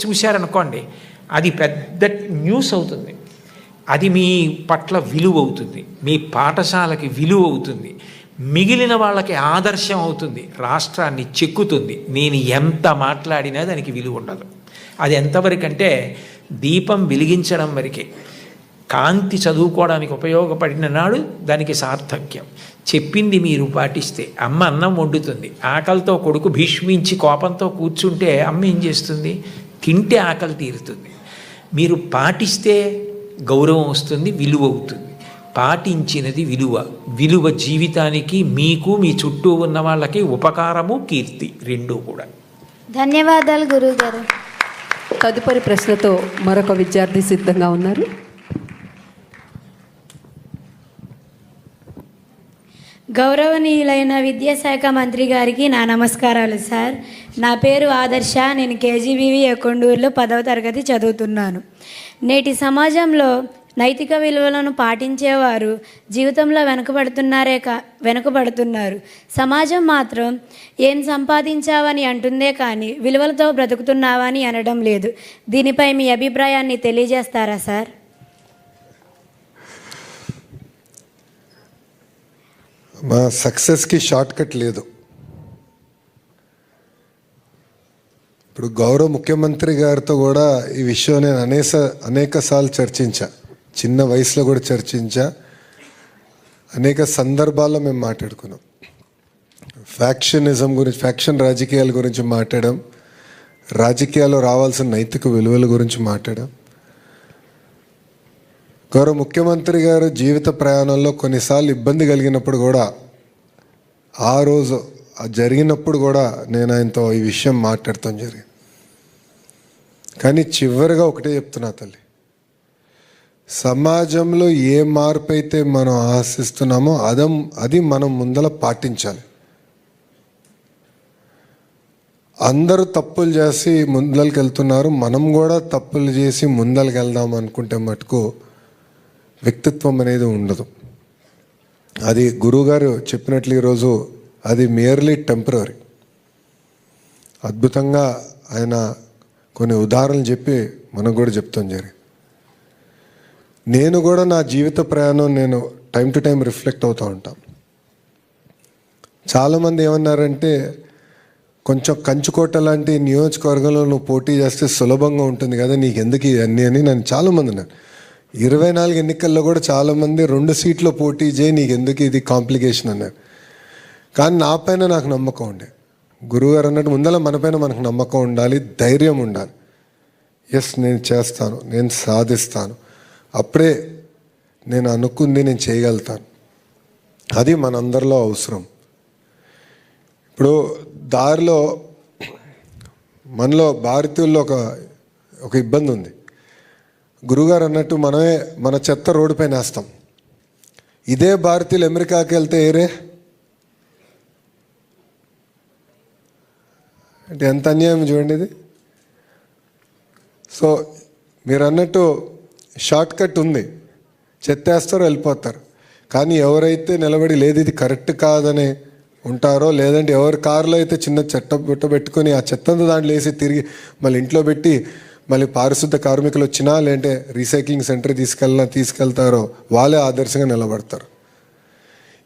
చూశారనుకోండి, అది పెద్ద న్యూస్ అవుతుంది. అది మీ పట్ల విలువ అవుతుంది, మీ పాఠశాలకి విలువ అవుతుంది, మిగిలిన వాళ్ళకి ఆదర్శం అవుతుంది, రాష్ట్రాన్ని చెక్కుతుంది. నేను ఎంత మాట్లాడినా దానికి విలువ ఉండదు. అది ఎంతవరకు అంటే దీపం వెలిగించడం వరకే. కాంతి చదువుకోవడానికి ఉపయోగపడిన నాడు దానికి సార్థక్యం. చెప్పింది మీరు పాటిస్తే అమ్మ అన్నం వండుతుంది. ఆకలితో కొడుకు భీష్మించి కోపంతో కూర్చుంటే అమ్మ ఏం చేస్తుంది? తింటే ఆకలి తీరుతుంది. మీరు పాటిస్తే గౌరవం వస్తుంది, విలువ అవుతుంది. పాటించినది విలువ. విలువ జీవితానికి, మీకు, మీ చుట్టూ ఉన్న వాళ్ళకి ఉపకారము, కీర్తి రెండూ కూడా. ధన్యవాదాలు గురువుగారు. తదుపరి ప్రశ్నతో మరొక విద్యార్థి సిద్ధంగా ఉన్నారు. గౌరవనీయులైన విద్యాశాఖ మంత్రి గారికి నా నమస్కారాలు సార్. నా పేరు ఆదర్శ. నేను కేజీబీవి ఎకొండూరులో 10వ తరగతి చదువుతున్నాను. నేటి సమాజంలో నైతిక విలువలను పాటించేవారు జీవితంలో వెనుకబడుతున్నారు. సమాజం మాత్రం ఏం సంపాదించావని అంటుందే కానీ విలువలతో బ్రతుకుతున్నావని అనడం లేదు. దీనిపై మీ అభిప్రాయాన్ని తెలియజేస్తారా సార్? మా సక్సెస్కి షార్ట్ కట్ లేదు. ఇప్పుడు గౌరవ ముఖ్యమంత్రి గారితో కూడా ఈ విషయం నేను అనేక సార్లు చర్చించా. చిన్న వయసులో కూడా చర్చించా. అనేక సందర్భాల్లో మేము మాట్లాడుకున్నాం. ఫ్యాక్షనిజం గురించి, ఫ్యాక్షన్ రాజకీయాల గురించి మాట్లాడాం. రాజకీయాల్లో రావాల్సిన నైతిక విలువల గురించి మాట్లాడాం. గౌరవ ముఖ్యమంత్రి గారు జీవిత ప్రయాణంలో కొన్నిసార్లు ఇబ్బంది కలిగినప్పుడు కూడా, ఆ రోజు జరిగినప్పుడు కూడా నేను ఆయనతో ఈ విషయం మాట్లాడతాం జరిగింది. కానీ చివరిగా ఒకటే చెప్తున్నా తల్లి, సమాజంలో ఏ మార్పు అయితే మనం ఆశిస్తున్నామో అది మనం ముందల పాటించాలి. అందరూ తప్పులు చేసి ముందలకి వెళ్తున్నారు, మనం కూడా తప్పులు చేసి ముందలకి వెళ్దాం అనుకుంటే మటుకు వ్యక్తిత్వం అనేది ఉండదు. అది గురువుగారు చెప్పినట్లు ఈరోజు అది మియర్లీ టెంపరరీ. అద్భుతంగా ఆయన కొన్ని ఉదాహరణలు చెప్పి మనకు కూడా చెప్తాం జరిగింది. నేను కూడా నా జీవిత ప్రయాణం నేను టైం టు టైం రిఫ్లెక్ట్ అవుతూ ఉంటాను. చాలామంది ఏమన్నారంటే, కొంచెం కంచుకోట లాంటి నియోజకవర్గంలో నువ్వు పోటీ చేస్తే సులభంగా ఉంటుంది కదా, నీకు ఎందుకు ఇవన్నీ అని నన్ను చాలామంది అన్నారు. 24 ఎన్నికల్లో కూడా చాలామంది 2 సీట్లో పోటీ చేయి, నీకు ఎందుకు ఇది కాంప్లికేషన్ అన్నారు. కానీ నా పైన నాకు నమ్మకం ఉండే. గురువుగారు అన్నట్టు ముందర మన పైన మనకు నమ్మకం ఉండాలి, ధైర్యం ఉండాలి. ఎస్, నేను చేస్తాను, నేను సాధిస్తాను, అప్పుడే నేను అనుకుంది నేను చేయగలుగుతాను. అది మనందరిలో అవసరం. ఇప్పుడు దారిలో మనలో భారతీయుల్లో ఒక ఇబ్బంది ఉంది. గురుగారు అన్నట్టు మనమే మన చెత్త రోడ్డు పైన వేస్తాం. ఇదే భారతీయులు అమెరికాకి వెళ్తే అంటే ఎంత అన్యాయం చూడండి ఇది. సో మీరు అన్నట్టు షార్ట్ కట్ ఉంది, చెత్త వేస్తారో వెళ్ళిపోతారు. కానీ ఎవరైతే నిలబడి లేదు ఇది కరెక్ట్ కాదని ఉంటారో, లేదంటే ఎవరి కారులో అయితే చిన్న చెత్త పెట్టుకొని ఆ చెత్తంతా దాంట్లో వేసి తిరిగి మళ్ళీ ఇంట్లో పెట్టి మళ్ళీ పారిశుద్ధ కార్మికులు వచ్చినా లేదంటే రీసైక్లింగ్ సెంటర్ తీసుకెళ్తారో వాళ్ళే ఆదర్శంగా నిలబడతారు.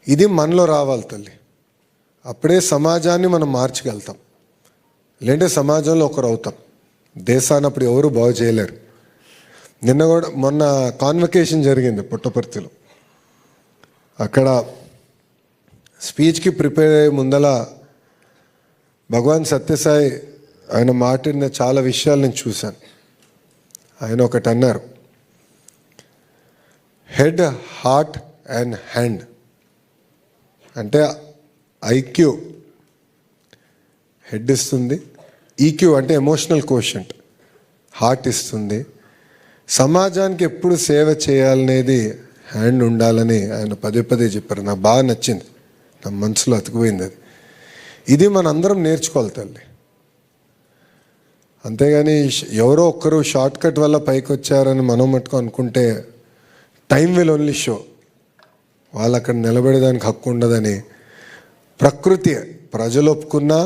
ఇది మనలో రావాలి తల్లి. అప్పుడే సమాజాన్ని మనం మార్చగలుగుతాం. లేదంటే సమాజంలో ఒకరు అవుతాం. దేశాన్ని అప్పుడు ఎవరు బాగు చేయలేరు. మొన్న కాన్వకేషన్ జరిగింది పుట్టపర్తిలో. అక్కడ స్పీచ్కి ప్రిపేర్ అయ్యే ముందల భగవాన్ సత్యసాయి ఆయన మాట్లాడిన చాలా విషయాలు నేను చూశాను. ఆయన ఒకటి అన్నారు, హెడ్, హార్ట్ అండ్ హ్యాండ్. అంటే ఐక్యూ హెడ్ ఇస్తుంది, ఈక్యూ అంటే ఎమోషనల్ కోషంట్ హార్ట్ ఇస్తుంది, సమాజానికి ఎప్పుడు సేవ చేయాలనేది హ్యాండ్ ఉండాలని ఆయన పదే చెప్పారు. నాకు బాగా నచ్చింది, నా మనసులో అతుకుపోయింది అది. ఇది మనందరం నేర్చుకోవాలి తల్లి. అంతేగాని ఎవరో ఒక్కరు షార్ట్ కట్ వల్ల పైకి వచ్చారని మనం మట్టుకు అనుకుంటే టైం విల్ ఓన్లీ షో. వాళ్ళు అక్కడ నిలబడేదానికి హక్కు ఉండదని ప్రకృతి ప్రజలు ఒప్పుకున్నా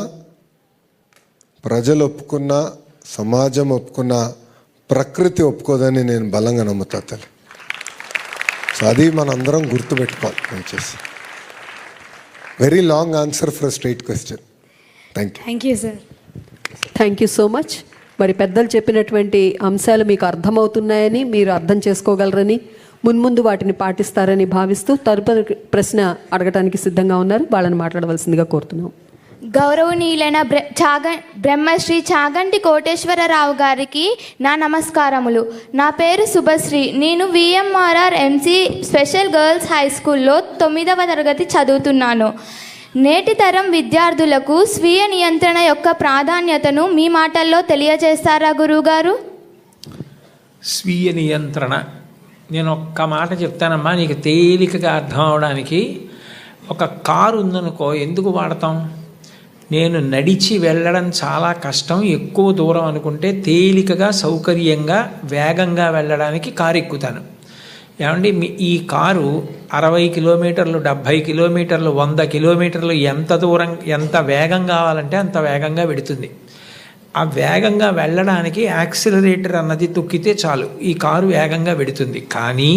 సమాజం ఒప్పుకున్న ప్రకృతి ఒప్పుకోదని నేను బలంగా నమ్ముతా తల్లి. సో అది మనందరం గుర్తుపెట్టుకోవాలి. దయచేసి very long answer for straight question. Thank you sir. Thank you so much. మరి పెద్దలు చెప్పినటువంటి అంశాలు మీకు అర్థమవుతున్నాయని, మీరు అర్థం చేసుకోగలరని, మున్ముందు వాటిని పాటిస్తారని భావిస్తూ తదుపరి ప్రశ్న అడగటానికి సిద్ధంగా ఉన్నారు. వాళ్ళని మాట్లాడవలసిందిగా కోరుతున్నాం. గౌరవనీయులైన బ్రహ్మశ్రీ చాగంటి కోటేశ్వరరావు గారికి నా నమస్కారములు. నా పేరు శుభశ్రీ. నేను విఎంఆర్ఆర్ ఎంసీ స్పెషల్ గర్ల్స్ హై స్కూల్లో 9వ తరగతి చదువుతున్నాను. నేటి తరం విద్యార్థులకు స్వీయ నియంత్రణ యొక్క ప్రాధాన్యతను మీ మాటల్లో తెలియజేస్తారా గురువుగారు? స్వీయ నియంత్రణ, నేను ఒక్క మాట చెప్తానమ్మా నీకు తేలికగా అర్థం అవడానికి. ఒక కారు ఉందనుకో, ఎందుకు వాడతాం? నేను నడిచి వెళ్ళడం చాలా కష్టం, ఎక్కువ దూరం అనుకుంటే తేలికగా సౌకర్యంగా వేగంగా వెళ్ళడానికి కారు ఎక్కుతాను. ఏమండి, ఈ కారు 60 కిలోమీటర్లు, 70 కిలోమీటర్లు, 100 కిలోమీటర్లు ఎంత దూరం, ఎంత వేగం కావాలంటే అంత వేగంగా వెడుతుంది. ఆ వేగంగా వెళ్ళడానికి యాక్సిలరేటర్ అన్నది తొక్కితే చాలు, ఈ కారు వేగంగా వెడుతుంది. కానీ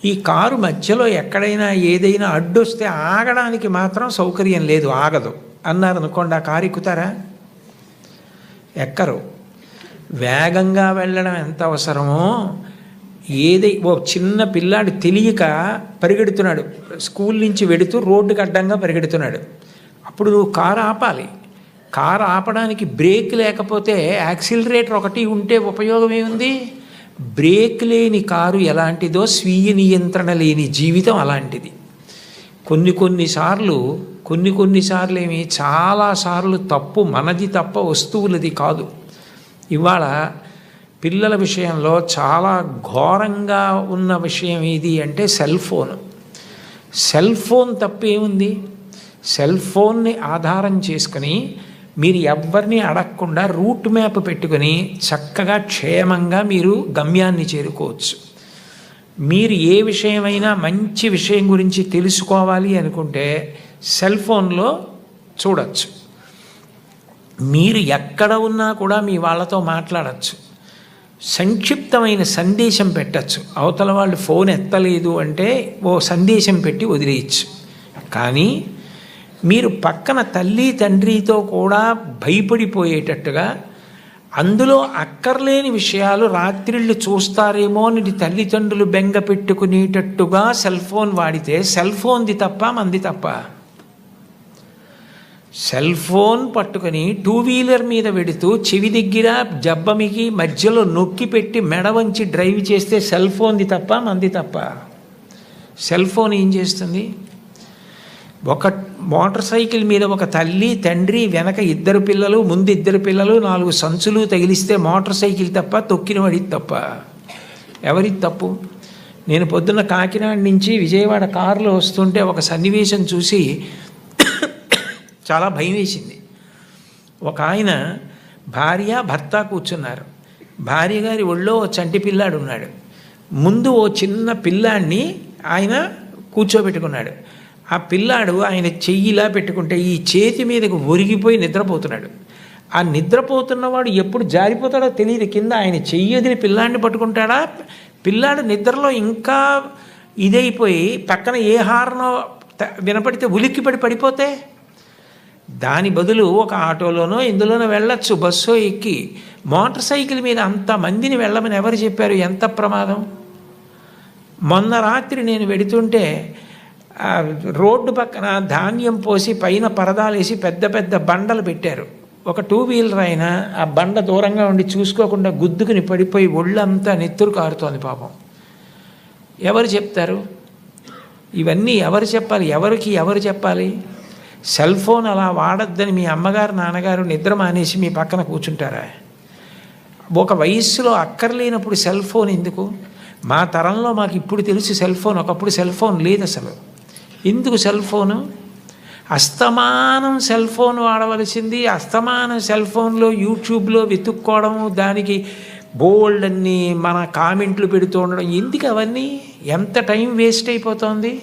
ఈ కారు మధ్యలో ఎక్కడైనా ఏదైనా అడ్డొస్తే ఆగడానికి మాత్రం సౌకర్యం లేదు, ఆగదు అన్నారనుకోండి, ఆ కారు ఎక్కుతారా? ఎక్కరు. వేగంగా వెళ్ళడం ఎంత అవసరమో, ఓ చిన్న పిల్లాడు తెలియక పరిగెడుతున్నాడు, స్కూల్ నుంచి వెడుతూ రోడ్డుకి అడ్డంగా పరిగెడుతున్నాడు, అప్పుడు నువ్వు కారు ఆపాలి. కారు ఆపడానికి బ్రేక్ లేకపోతే యాక్సిలరేటర్ ఒకటి ఉంటే ఉపయోగం ఏముంది? బ్రేక్ లేని కారు ఎలాంటిదో స్వీయ నియంత్రణ లేని జీవితం అలాంటిది. కొన్నిసార్లు ఏమి చాలాసార్లు తప్పు మనది తప్ప వస్తువులది కాదు. ఇవాళ పిల్లల విషయంలో చాలా ఘోరంగా ఉన్న విషయం ఏది అంటే సెల్ ఫోన్. సెల్ ఫోన్ తప్పేముంది? సెల్ ఫోన్ని ఆధారం చేసుకుని మీరు ఎవరిని అడగకుండా రూట్ మ్యాప్ పెట్టుకుని చక్కగా క్షేమంగా మీరు గమ్యాన్ని చేరుకోవచ్చు. మీరు ఏ విషయమైనా మంచి విషయం గురించి తెలుసుకోవాలి అనుకుంటే సెల్ ఫోన్లో చూడవచ్చు. మీరు ఎక్కడ ఉన్నా కూడా మీ వాళ్ళతో మాట్లాడచ్చు, సంక్షిప్తమైన సందేశం పెట్టచ్చు. అవతల వాళ్ళు ఫోన్ ఎత్తలేదు అంటే ఓ సందేశం పెట్టి వదిలేయచ్చు. కానీ మీరు పక్కన తల్లి తండ్రితో కూడా భయపడిపోయేటట్టుగా, అందులో అక్కర్లేని విషయాలు రాత్రిళ్ళు చూస్తారేమో అని తల్లిదండ్రులు బెంగ పెట్టుకునేటట్టుగా సెల్ ఫోన్ వాడితే సెల్ ఫోన్ది తప్ప మంది తప్ప? సెల్ ఫోన్ పట్టుకొని 2 వీలర్ మీద వెడుతూ చెవి దగ్గర జబ్బమికి మధ్యలో నొక్కి పెట్టి మెడ వంచి డ్రైవ్ చేస్తే సెల్ ఫోన్ది తప్ప మంది తప్ప? సెల్ ఫోన్ ఏం చేస్తుంది? ఒక మోటార్ సైకిల్ మీద ఒక తల్లి తండ్రి, వెనక 2 పిల్లలు, ముందు 2 పిల్లలు, 4 సంచులు తగిలిస్తే మోటార్ సైకిల్ తప్ప, తొక్కిన వాడిది తప్ప? ఎవరిది తప్పు? నేను పొద్దున్న కాకినాడ నుంచి విజయవాడ కారులో వస్తుంటే ఒక సన్నివేశం చూసి చాలా భయం వేసింది. ఒక ఆయన భార్య భర్త కూర్చున్నారు. భార్య గారి ఒళ్ళో ఓ చంటి పిల్లాడు ఉన్నాడు. ముందు ఓ చిన్న పిల్లాడిని ఆయన కూర్చోబెట్టుకున్నాడు. ఆ పిల్లాడు ఆయన చెయ్యిలా పెట్టుకుంటే ఈ చేతి మీదకు ఒరిగిపోయి నిద్రపోతున్నాడు. ఆ నిద్రపోతున్నవాడు ఎప్పుడు జారిపోతాడో తెలియదు, కింద ఆయన చెయ్యి వదిలి పిల్లాడిని పట్టుకుంటాడా? పిల్లాడు నిద్రలో ఇంకా ఇదైపోయి పక్కన ఏ హార్నో వినపడితే ఉలిక్కిపడి పడిపోతే దాని బదులు ఒక ఆటోలోనో ఇందులోనో వెళ్ళొచ్చు, బస్సో ఎక్కి. మోటార్ సైకిల్ మీద అంతమందిని వెళ్ళమని ఎవరు చెప్పారు? ఎంత ప్రమాదం! మొన్న రాత్రి నేను వెడుతుంటే రోడ్డు పక్కన ధాన్యం పోసి పైన పరదాలేసి పెద్ద పెద్ద బండలు పెట్టారు. ఒక 2 వీలర్ అయినా ఆ బండ దూరంగా ఉండి చూసుకోకుండా గుద్దుకుని పడిపోయి ఒళ్ళంతా నెత్తురు కారుతోంది పాపం. ఎవరు చెప్తారు? ఇవన్నీ ఎవరు చెప్పాలి? ఎవరు చెప్పాలి? సెల్ ఫోన్ అలా వాడద్దని మీ అమ్మగారు నాన్నగారు నిద్ర మానేసి మీ పక్కన కూర్చుంటారా? ఒక వయస్సులో అక్కర్లేనప్పుడు సెల్ ఫోన్ ఎందుకు? మా తరంలో మాకు ఇప్పుడు తెలుసు సెల్ ఫోన్, ఒకప్పుడు సెల్ ఫోన్ లేదు అసలు. ఎందుకు సెల్ ఫోను? అస్తమానం సెల్ ఫోన్ వాడవలసింది, అస్తమానం సెల్ ఫోన్లో యూట్యూబ్లో వెతుక్కోవడము, దానికి బోల్డ్ అన్ని మన కామెంట్లు పెడుతూ ఉండడం ఎందుకు? అవన్నీ ఎంత టైం వేస్ట్ అయిపోతుంది.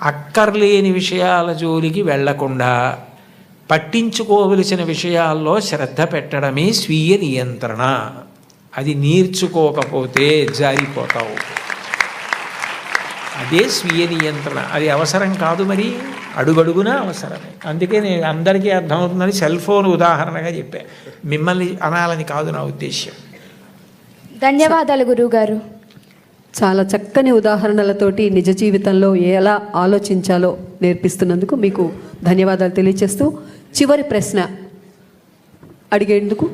అక్కర్లేని విషయాల జోలికి వెళ్లకుండా పట్టించుకోవలసిన విషయాల్లో శ్రద్ధ పెట్టడమే స్వీయ నియంత్రణ. అది నేర్చుకోకపోతే జారిపోతావు. అదే స్వీయ నియంత్రణ. అది అవసరం కాదు, మరి అడుగడుగునా అవసరమే. అందుకే నేను అందరికీ అర్థమవుతుందని సెల్ ఫోన్ ఉదాహరణగా చెప్పాను, మిమ్మల్ని అనాలని కాదు నా ఉద్దేశ్యం. ధన్యవాదాలు గురువుగారు. చాలా చక్కని ఉదాహరణలతోటి నిజ జీవితంలో ఎలా ఆలోచించాలో నేర్పిస్తున్నందుకు మీకు ధన్యవాదాలు తెలియజేస్తూ చివరి ప్రశ్న అడిగేందుకు